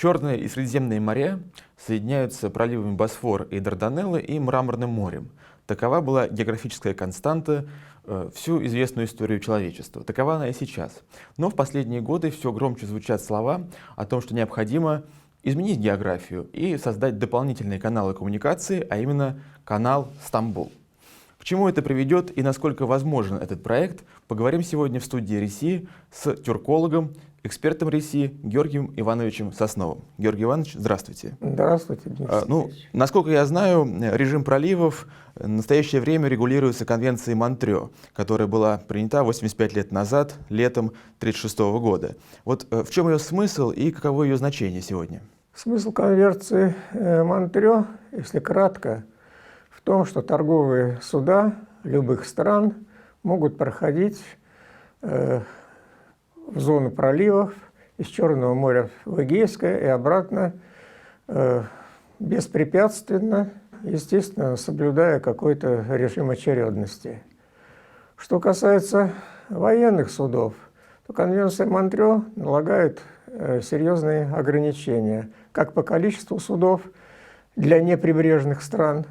Черное и Средиземное моря соединяются проливами Босфор и Дарданеллы и Мраморным морем. Такова была географическая константа всю известную историю человечества. Такова она и сейчас. Но в последние годы все громче звучат слова о том, что необходимо изменить географию и создать дополнительные каналы коммуникации, а именно канал Стамбул. К чему это приведет и насколько возможен этот проект, поговорим сегодня в студии РИСИ с тюркологом, экспертом РИСИ Георгием Ивановичем Сосновым. Георгий Иванович, здравствуйте. Здравствуйте, Дмитрий. Насколько я знаю, режим проливов в настоящее время регулируется Конвенцией Монтрео, которая была принята 85 лет назад, летом 1936 года. Вот в чем ее смысл и каково ее значение сегодня? Смысл Конвенции Монтрео, если кратко, в том, что торговые суда любых стран могут проходить в зону проливов из Черного моря в Эгейское и обратно беспрепятственно, естественно, соблюдая какой-то режим очередности. Что касается военных судов, то Конвенция Монтрео налагает серьезные ограничения как по количеству судов для неприбрежных стран,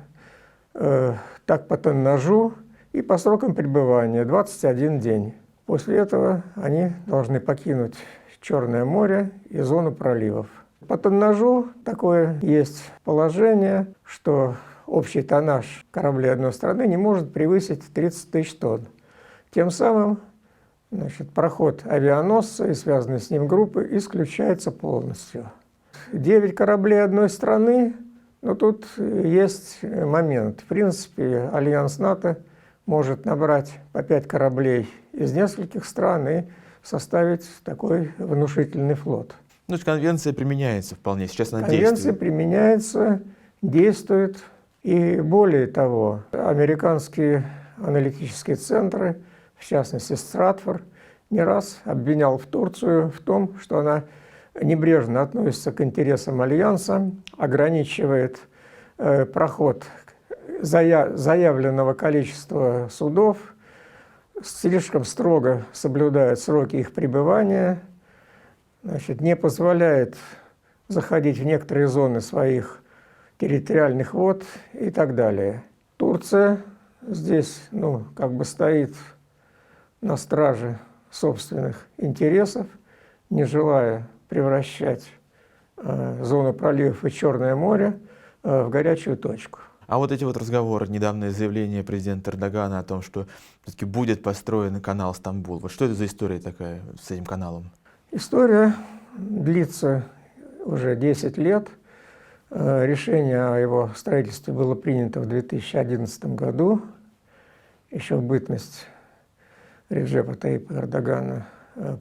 так по тоннажу и по срокам пребывания 21 день. После этого они должны покинуть Черное море и зону проливов. По тоннажу такое есть положение, что общий тоннаж кораблей одной страны не может превысить 30 тысяч тонн. Тем самым проход авианосца и связанные с ним группы исключается полностью. 9 кораблей одной страны, но тут есть момент. В принципе, Альянс НАТО может набрать по 5 кораблей из нескольких стран и составить такой внушительный флот. Ну, конвенция применяется вполне, сейчас она действует. Конвенция действует. Применяется, действует. И более того, американские аналитические центры, в частности Стратфорд, не раз обвинял в Турцию в том, что она небрежно относится к интересам Альянса, ограничивает проход заявленного количества судов, слишком строго соблюдает сроки их пребывания, не позволяет заходить в некоторые зоны своих территориальных вод и так далее. Турция здесь стоит на страже собственных интересов, не желая превращать зону проливов и Черное море в горячую точку. А вот эти разговоры, недавнее заявление президента Эрдогана о том, что все-таки будет построен канал Стамбул. Вот что это за история такая с этим каналом? История длится уже 10 лет. Решение о его строительстве было принято в 2011 году, еще в бытность Реджепа Тайипа Эрдогана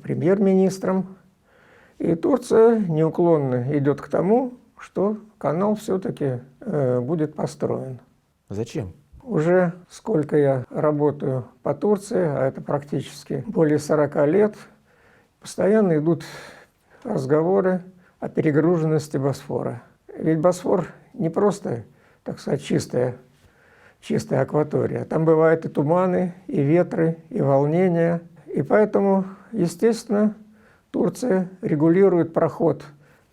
премьер-министром. И Турция неуклонно идет к тому, что канал все-таки будет построен. Зачем? Уже сколько я работаю по Турции, а это практически более 40 лет, постоянно идут разговоры о перегруженности Босфора. Ведь Босфор не просто, так сказать, чистая акватория. Там бывают и туманы, и ветры, и волнения. И поэтому, естественно, Турция регулирует проход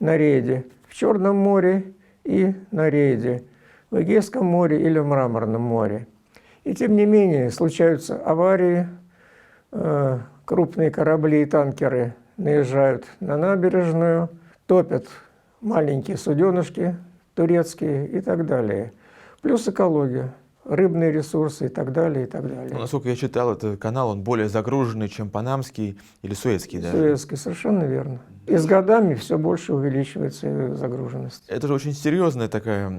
на рейде в Черном море и на рейде в Эгейском море или в Мраморном море. И тем не менее случаются аварии, крупные корабли и танкеры наезжают на набережную, топят маленькие суденышки турецкие и так далее. Плюс экология, рыбные ресурсы и так далее, и так далее. Ну, насколько я читал, этот канал, он более загруженный, чем Панамский или Суэцкий даже. Суэцкий, совершенно верно. И с годами все больше увеличивается загруженность. Это же очень серьезная такая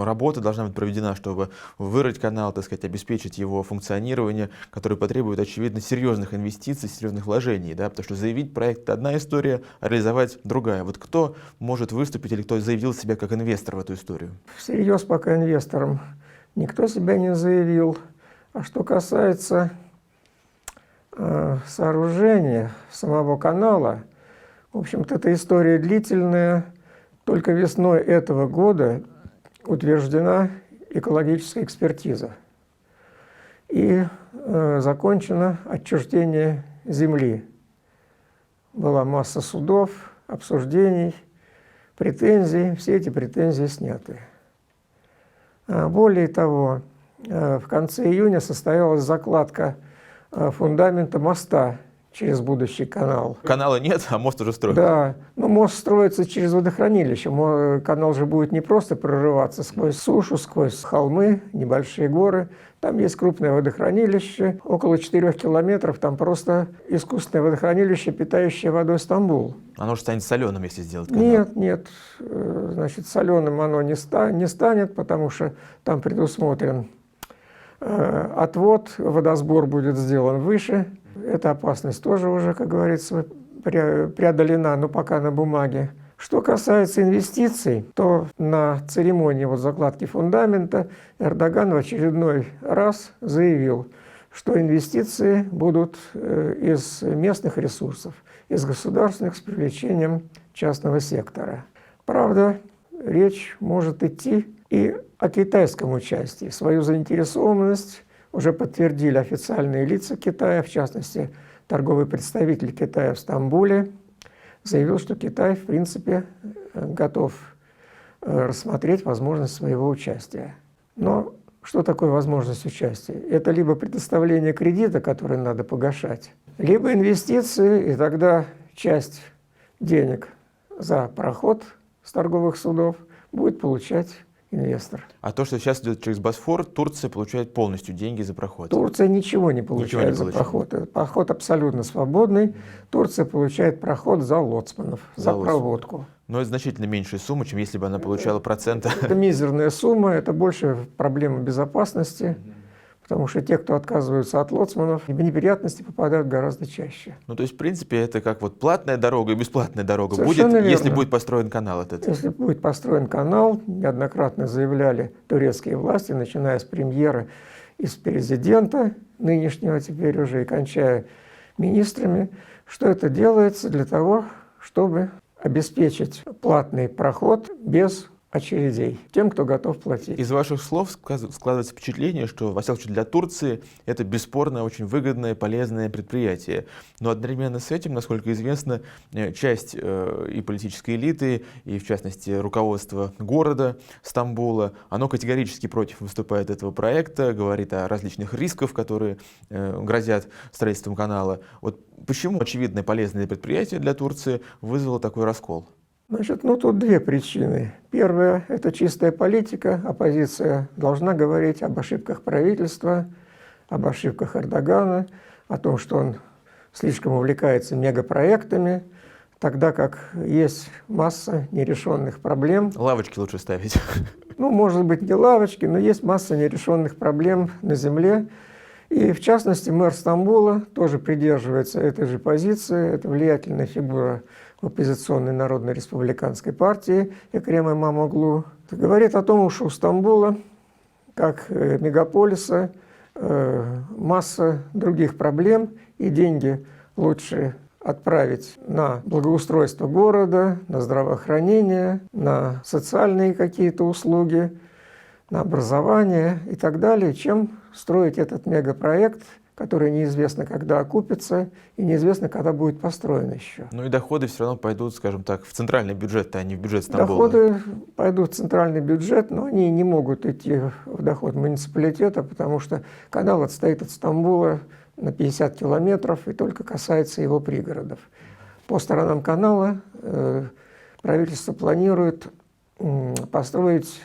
работа должна быть проведена, чтобы вырыть канал, так сказать, обеспечить его функционирование, которое потребует, очевидно, серьезных инвестиций, серьезных вложений, да? Потому что заявить проект – это одна история, а реализовать другая. Вот кто может выступить или кто заявил себя как инвестор в эту историю? Всерьез пока инвестором никто себя не заявил. А что касается сооружения самого канала, в общем-то, эта история длительная. Только весной этого года утверждена экологическая экспертиза. И закончено отчуждение земли. Была масса судов, обсуждений. претензий, все эти претензии сняты. Более того, в конце июня состоялась закладка фундамента моста через будущий канал. Канала нет, а мост уже строят. Да, но мост строится через водохранилище. Канал же будет не просто прорываться сквозь сушу, сквозь холмы, небольшие горы. Там есть крупное водохранилище, около 4 километров. Там просто искусственное водохранилище, питающее водой Стамбул. Оно же станет соленым, если сделать канал. Нет, значит, соленым оно не станет, потому что там предусмотрен отвод, водосбор будет сделан выше. Эта опасность тоже уже, как говорится, преодолена, но пока на бумаге. Что касается инвестиций, то на церемонии закладки фундамента Эрдоган в очередной раз заявил, что инвестиции будут из местных ресурсов, из государственных с привлечением частного сектора. Правда, речь может идти и о китайском участии. Свою заинтересованность уже подтвердили официальные лица Китая, в частности, торговый представитель Китая в Стамбуле заявил, что Китай, в принципе, готов рассмотреть возможность своего участия. Но что такое возможность участия? Это либо предоставление кредита, который надо погашать, либо инвестиции, и тогда часть денег за проход с торговых судов будет получать инвестор. А то, что сейчас идет через Босфор, Турция получает полностью деньги за проход. Турция ничего не получает за проход. Проход абсолютно свободный. Турция получает проход за лоцманов, за проводку. Но это значительно меньшая сумма, чем если бы она получала проценты. Это мизерная сумма, это больше проблема безопасности, потому что те, кто отказываются от лоцманов, в неприятности попадают гораздо чаще. Ну, то есть, в принципе, это как вот платная дорога и бесплатная дорога Совершенно будет, верно. если будет построен канал этот. Если будет построен канал, неоднократно заявляли турецкие власти, начиная с премьера и с президента нынешнего теперь уже, и кончая министрами, что это делается для того, чтобы обеспечить платный проход без очередей тем, кто готов платить. Из ваших слов складывается впечатление, что, во всяком случае, для Турции это бесспорно очень выгодное, полезное предприятие. Но одновременно с этим, насколько известно, часть и политической элиты, и в частности руководство города Стамбула, оно категорически против выступает этого проекта, говорит о различных рисках, которые грозят строительством канала. Вот почему очевидное полезное предприятие для Турции вызвало такой раскол? Значит, тут две причины. Первая – это чистая политика. Оппозиция должна говорить об ошибках правительства, об ошибках Эрдогана, о том, что он слишком увлекается мегапроектами, тогда как есть масса нерешенных проблем. Лавочки лучше ставить. Может быть, не лавочки, но есть масса нерешенных проблем на земле. И, в частности, мэр Стамбула тоже придерживается этой же позиции. Это влиятельная фигура в оппозиционной Народно-республиканской партии Экрем Имамоглу. Говорит о том, что у Стамбула, как мегаполиса, масса других проблем, и деньги лучше отправить на благоустройство города, на здравоохранение, на социальные какие-то услуги, на образование и так далее, чем строить этот мегапроект, который неизвестно, когда окупится, и неизвестно, когда будет построен еще. Ну и доходы все равно пойдут, скажем так, в центральный бюджет, а не в бюджет Стамбула. Доходы пойдут в центральный бюджет, но они не могут идти в доход муниципалитета, потому что канал отстоит от Стамбула на 50 километров и только касается его пригородов. По сторонам канала правительство планирует построить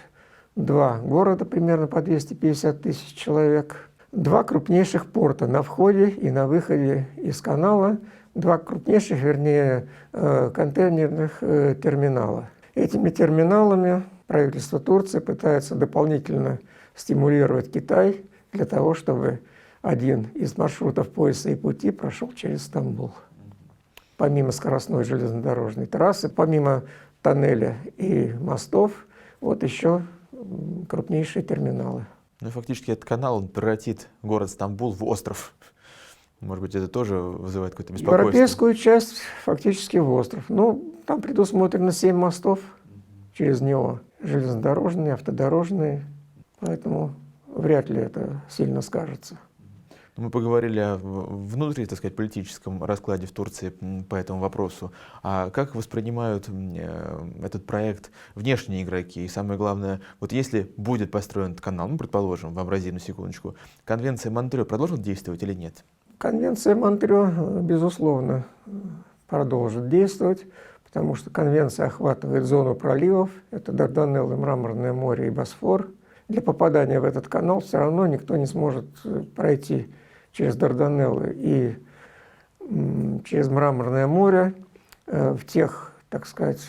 2 города, примерно по 250 тысяч человек, 2 крупнейших порта на входе и на выходе из канала, 2 крупнейших, контейнерных терминала. Этими терминалами правительство Турции пытается дополнительно стимулировать Китай для того, чтобы один из маршрутов пояса и пути прошел через Стамбул. Помимо скоростной железнодорожной трассы, помимо тоннеля и мостов, еще крупнейшие терминалы. Ну, фактически этот канал он превратит город Стамбул в остров. Может быть, это тоже вызывает какое-то беспокойство? Европейскую часть фактически в остров. Там предусмотрено 7 мостов через него. Железнодорожные, автодорожные. Поэтому вряд ли это сильно скажется. Мы поговорили о внутри, так сказать, политическом раскладе в Турции по этому вопросу. А как воспринимают этот проект внешние игроки? И самое главное, вот если будет построен этот канал, ну, предположим, вообразим на секундочку, конвенция Монтрео продолжит действовать или нет? Конвенция Монтрео, безусловно, продолжит действовать, потому что конвенция охватывает зону проливов, это Дарданеллы, Мраморное море и Босфор. Для попадания в этот канал все равно никто не сможет пройти через Дарданеллы и через Мраморное море в тех, так сказать,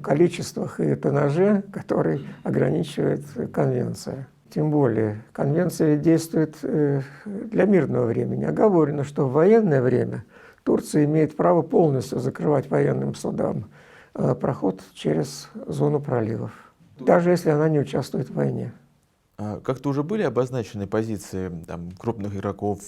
количествах и тоннаже, которые ограничивает конвенция. Тем более, конвенция ведь действует для мирного времени. Оговорено, что в военное время Турция имеет право полностью закрывать военным судам проход через зону проливов, даже если она не участвует в войне. Как-то уже были обозначены позиции крупных игроков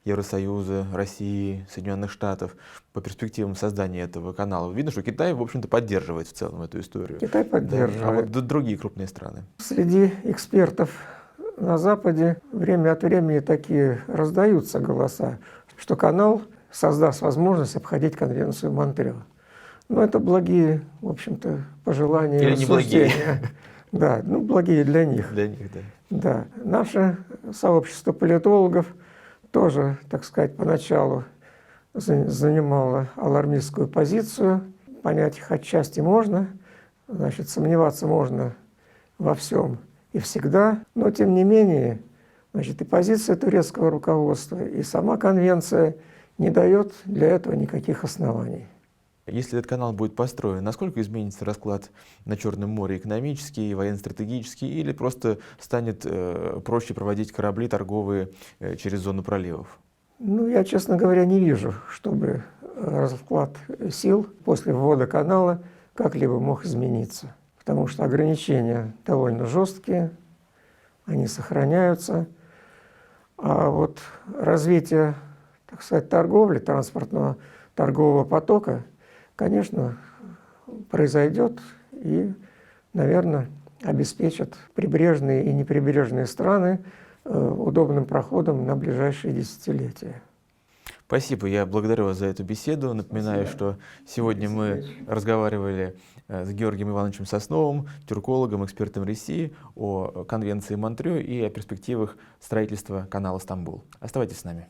Евросоюза, России, Соединенных Штатов по перспективам создания этого канала? Видно, что Китай, в общем-то, поддерживает в целом эту историю. Китай поддерживает. Да? А вот другие крупные страны? Среди экспертов на Западе время от времени такие раздаются голоса, что канал создаст возможность обходить конвенцию Монтрео. Но это благие, в общем-то, пожелания. Или не благие? Да, благие для них. Для них, да. Да. Наше сообщество политологов тоже, так сказать, поначалу занимало алармистскую позицию. Понять их отчасти можно, значит, сомневаться можно во всем и всегда, но тем не менее, значит, и позиция турецкого руководства, и сама конвенция не дает для этого никаких оснований. Если этот канал будет построен, насколько изменится расклад на Черном море экономический, военно-стратегический, или просто станет проще проводить корабли торговые через зону проливов? Я, честно говоря, не вижу, чтобы расклад сил после ввода канала как-либо мог измениться. Потому что ограничения довольно жесткие, они сохраняются. А вот развитие, так сказать, торговли, транспортного торгового потока, конечно, произойдет и, наверное, обеспечит прибрежные и неприбрежные страны удобным проходом на ближайшие десятилетия. Спасибо, я благодарю вас за эту беседу. Напоминаю, что сегодня мы разговаривали с Георгием Ивановичем Сосновым, тюркологом, экспертом России, о конвенции Монтрео и о перспективах строительства канала Стамбул. Оставайтесь с нами.